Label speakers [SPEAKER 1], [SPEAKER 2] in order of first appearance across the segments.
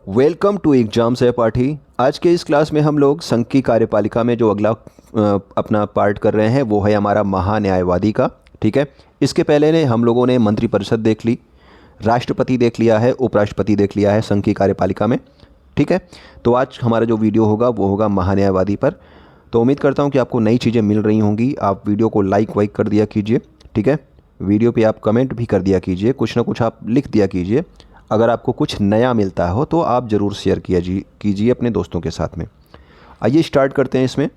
[SPEAKER 1] Welcome to exam सहपाठी। आज के इस क्लास में हम लोग संघ की कार्यपालिका में जो अगला अपना पार्ट कर रहे हैं वो है हमारा महान्यायवादी का। ठीक है, इसके पहले ने हम लोगों ने मंत्रिपरिषद देख ली, राष्ट्रपति देख लिया है, उपराष्ट्रपति देख लिया है संघ की कार्यपालिका में। ठीक है, तो आज हमारा जो वीडियो होगा वो होगा महान्यायवादी पर। तो उम्मीद करता हूँ कि आपको नई चीज़ें मिल रही होंगी। आप वीडियो को लाइक वाइक कर दिया कीजिए। ठीक है, वीडियो पे आप कमेंट भी कर दिया कीजिए, कुछ ना कुछ आप लिख दिया कीजिए। अगर आपको कुछ नया मिलता हो तो आप ज़रूर शेयर कीजिए अपने दोस्तों के साथ में। आइए स्टार्ट करते हैं। इसमें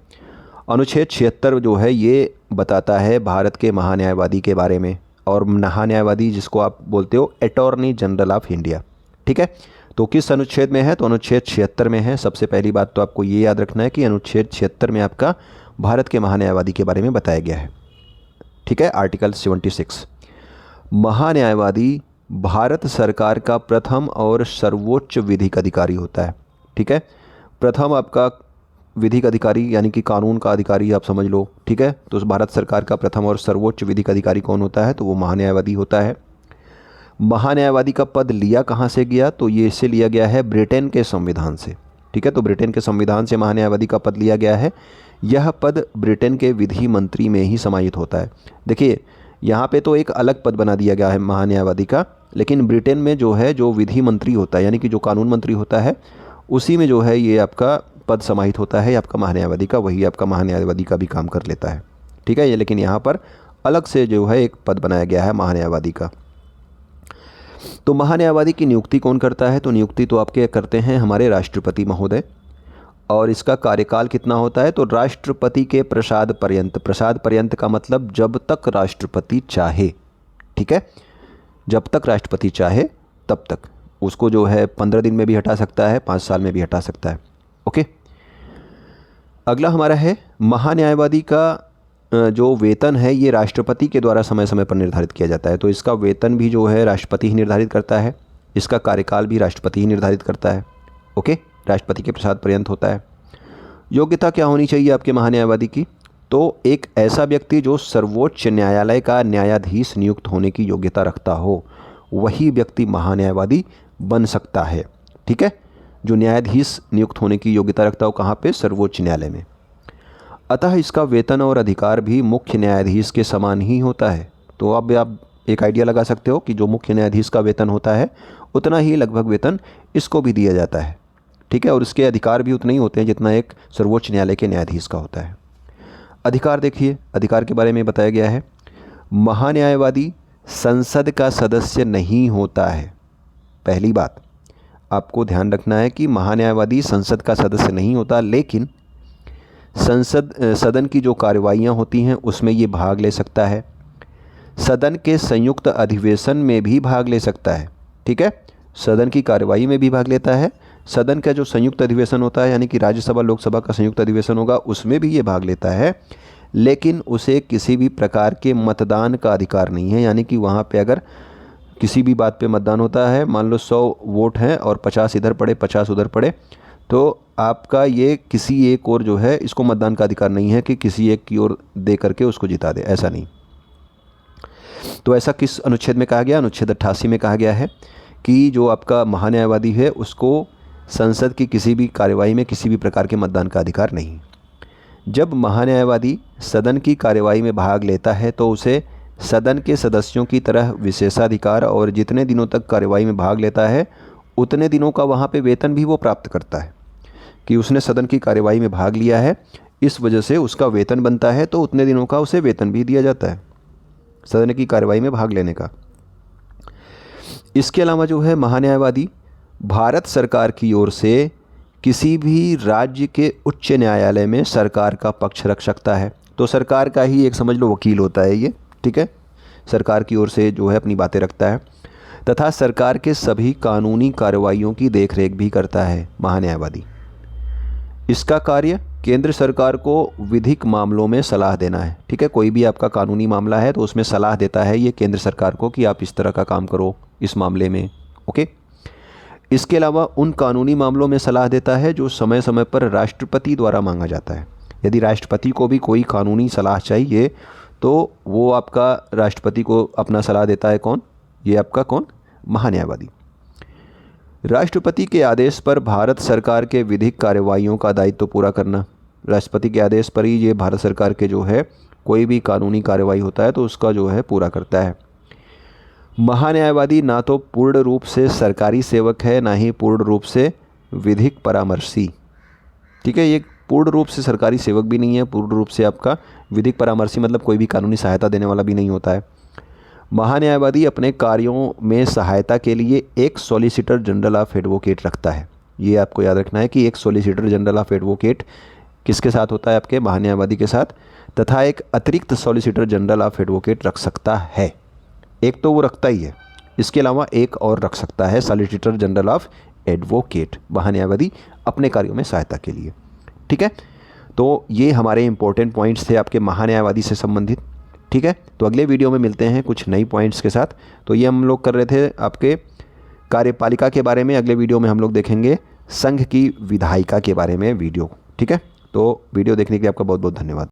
[SPEAKER 1] अनुच्छेद 76 जो है ये बताता है भारत के महान्यायवादी के बारे में, और महान्यायवादी जिसको आप बोलते हो अटॉर्नी जनरल ऑफ इंडिया। ठीक है, तो किस अनुच्छेद में है? तो अनुच्छेद 76 में है। सबसे पहली बात तो आपको ये याद रखना है कि अनुच्छेद 76 में आपका भारत के महान्यायवादी के बारे में बताया गया है। ठीक है, आर्टिकल 76। महान्यायवादी भारत सरकार का प्रथम और सर्वोच्च विधिक अधिकारी होता है। ठीक है, प्रथम आपका विधिक अधिकारी यानी कि कानून का अधिकारी आप समझ लो। ठीक है, तो भारत सरकार का प्रथम और सर्वोच्च विधिक अधिकारी कौन होता है? तो वो महान्यायवादी होता है। महान्यायवादी का पद लिया कहाँ से गया? तो ये इससे लिया गया है ब्रिटेन के संविधान से। ठीक है, तो ब्रिटेन के संविधान से महान्यायवादी का पद लिया गया है। यह पद ब्रिटेन के विधि मंत्री में ही समाहित होता है। देखिए, यहाँ पे तो एक अलग पद बना दिया गया है महान्यायवादी का, लेकिन ब्रिटेन में जो है जो विधि मंत्री होता है यानी कि जो कानून मंत्री होता है उसी में जो है ये आपका पद समाहित होता है आपका महान्यायवादी का, वही आपका महान्यायवादी का भी काम कर लेता है। ठीक है, ये लेकिन यहाँ पर अलग से जो है एक पद बनाया गया है महान्यायवादी का। तो महान्यायवादी की नियुक्ति कौन करता है? तो नियुक्ति तो आपके करते हैं हमारे राष्ट्रपति महोदय। और इसका कार्यकाल कितना होता है? तो राष्ट्रपति के प्रसाद पर्यंत। प्रसाद पर्यंत का मतलब जब तक राष्ट्रपति चाहे। ठीक है, जब तक राष्ट्रपति चाहे तब तक। उसको जो है 15 दिन में भी हटा सकता है, 5 साल में भी हटा सकता है। ओके, अगला हमारा है महान्यायवादी का जो वेतन है ये राष्ट्रपति के द्वारा समय समय पर निर्धारित किया जाता है। तो इसका वेतन भी जो है राष्ट्रपति ही निर्धारित करता है, इसका कार्यकाल भी राष्ट्रपति ही निर्धारित करता है। ओके, राष्ट्रपति के प्रसाद पर्यंत होता है। योग्यता क्या होनी चाहिए आपके महान्यायवादी की? तो एक ऐसा व्यक्ति जो सर्वोच्च न्यायालय का न्यायाधीश नियुक्त होने की योग्यता रखता हो, वही व्यक्ति महान्यायवादी बन सकता है। ठीक है, जो न्यायाधीश नियुक्त होने की योग्यता रखता हो, कहाँ पे? सर्वोच्च न्यायालय में। अतः इसका वेतन और अधिकार भी मुख्य न्यायाधीश के समान ही होता है। तो अब आप एक आइडिया लगा सकते हो कि जो मुख्य न्यायाधीश का वेतन होता है उतना ही लगभग वेतन इसको भी दिया जाता है। ठीक है, और इसके अधिकार भी उतने ही होते हैं जितना एक सर्वोच्च न्यायालय के न्यायाधीश का होता है। अधिकार देखिए, अधिकार के बारे में बताया गया है महान्यायवादी संसद का सदस्य नहीं होता है। पहली बात आपको ध्यान रखना है कि महान्यायवादी संसद का सदस्य नहीं होता, लेकिन सदन की जो कार्यवाहियाँ होती हैं उसमें ये भाग ले सकता है। सदन के संयुक्त अधिवेशन में भी भाग ले सकता है। ठीक है, सदन की कार्यवाही में भी भाग लेता है। सदन का जो संयुक्त अधिवेशन होता है यानी कि राज्यसभा लोकसभा का संयुक्त अधिवेशन होगा उसमें भी ये भाग लेता है, लेकिन उसे किसी भी प्रकार के मतदान का अधिकार नहीं है। यानी कि वहाँ पे अगर किसी भी बात पे मतदान होता है, मान लो 100 वोट हैं और 50 इधर पड़े 50 उधर पड़े, तो आपका ये किसी एक और जो है इसको मतदान का अधिकार नहीं है कि किसी एक की ओर दे करके उसको जिता दे, ऐसा नहीं। तो ऐसा किस अनुच्छेद में कहा गया? अनुच्छेद 88 में कहा गया है कि जो आपका महान्यायवादी है उसको संसद की किसी भी कार्यवाही में किसी भी प्रकार के मतदान का अधिकार नहीं। जब महान्यायवादी सदन की कार्यवाही में भाग लेता है तो उसे सदन के सदस्यों की तरह विशेषाधिकार, और जितने दिनों तक कार्यवाही में भाग लेता है उतने दिनों का वहाँ पे वेतन भी वो प्राप्त करता है कि उसने सदन की कार्यवाही में भाग लिया है, इस वजह से उसका वेतन बनता है, तो उतने दिनों का उसे वेतन भी दिया जाता है सदन की कार्यवाही में भाग लेने का। इसके अलावा जो है महान्यायवादी भारत सरकार की ओर से किसी भी राज्य के उच्च न्यायालय में सरकार का पक्ष रख सकता है। तो सरकार का ही एक समझ लो वकील होता है ये। ठीक है, सरकार की ओर से जो है अपनी बातें रखता है, तथा सरकार के सभी कानूनी कार्रवाइयों की देखरेख भी करता है महान्यायवादी। इसका कार्य केंद्र सरकार को विधिक मामलों में सलाह देना है। ठीक है, कोई भी आपका कानूनी मामला है तो उसमें सलाह देता है ये केंद्र सरकार को कि आप इस तरह का काम करो इस मामले में। ओके, इसके अलावा उन कानूनी मामलों में सलाह देता है जो समय समय पर राष्ट्रपति द्वारा मांगा जाता है। यदि राष्ट्रपति को भी कोई कानूनी सलाह चाहिए तो वो आपका राष्ट्रपति को अपना सलाह देता है। कौन? ये आपका कौन? महान्यायवादी। राष्ट्रपति के आदेश पर भारत सरकार के विधिक कार्यवाहियों का दायित्व पूरा करना। राष्ट्रपति के आदेश पर ही ये भारत सरकार के जो है कोई भी कानूनी कार्यवाही होता है तो उसका जो है पूरा करता है। महान्यायवादी ना तो पूर्ण रूप से सरकारी सेवक है, ना ही पूर्ण रूप से विधिक परामर्शी। ठीक है, ये पूर्ण रूप से सरकारी सेवक भी नहीं है, पूर्ण रूप से आपका विधिक परामर्शी मतलब कोई भी कानूनी सहायता देने वाला भी नहीं होता है। महान्यायवादी अपने कार्यों में सहायता के लिए एक सॉलिसिटर जनरल ऑफ एडवोकेट रखता है। ये आपको याद रखना है कि एक सॉलिसिटर जनरल ऑफ एडवोकेट किसके साथ होता है, आपके महान्यायवादी के साथ, तथा एक अतिरिक्त सॉलिसिटर जनरल ऑफ एडवोकेट रख सकता है। एक तो वो रखता ही है, इसके अलावा एक और रख सकता है सॉलिसिटर जनरल ऑफ एडवोकेट, महान्यायवादी अपने कार्यों में सहायता के लिए। ठीक है, तो ये हमारे इंपॉर्टेंट पॉइंट्स थे आपके महान्यायवादी से संबंधित। ठीक है, तो अगले वीडियो में मिलते हैं कुछ नई पॉइंट्स के साथ। तो ये हम लोग कर रहे थे आपके कार्यपालिका के बारे में। अगले वीडियो में हम लोग देखेंगे संघ की विधायिका के बारे में वीडियो। ठीक है, तो वीडियो देखने के लिए आपका बहुत बहुत धन्यवाद।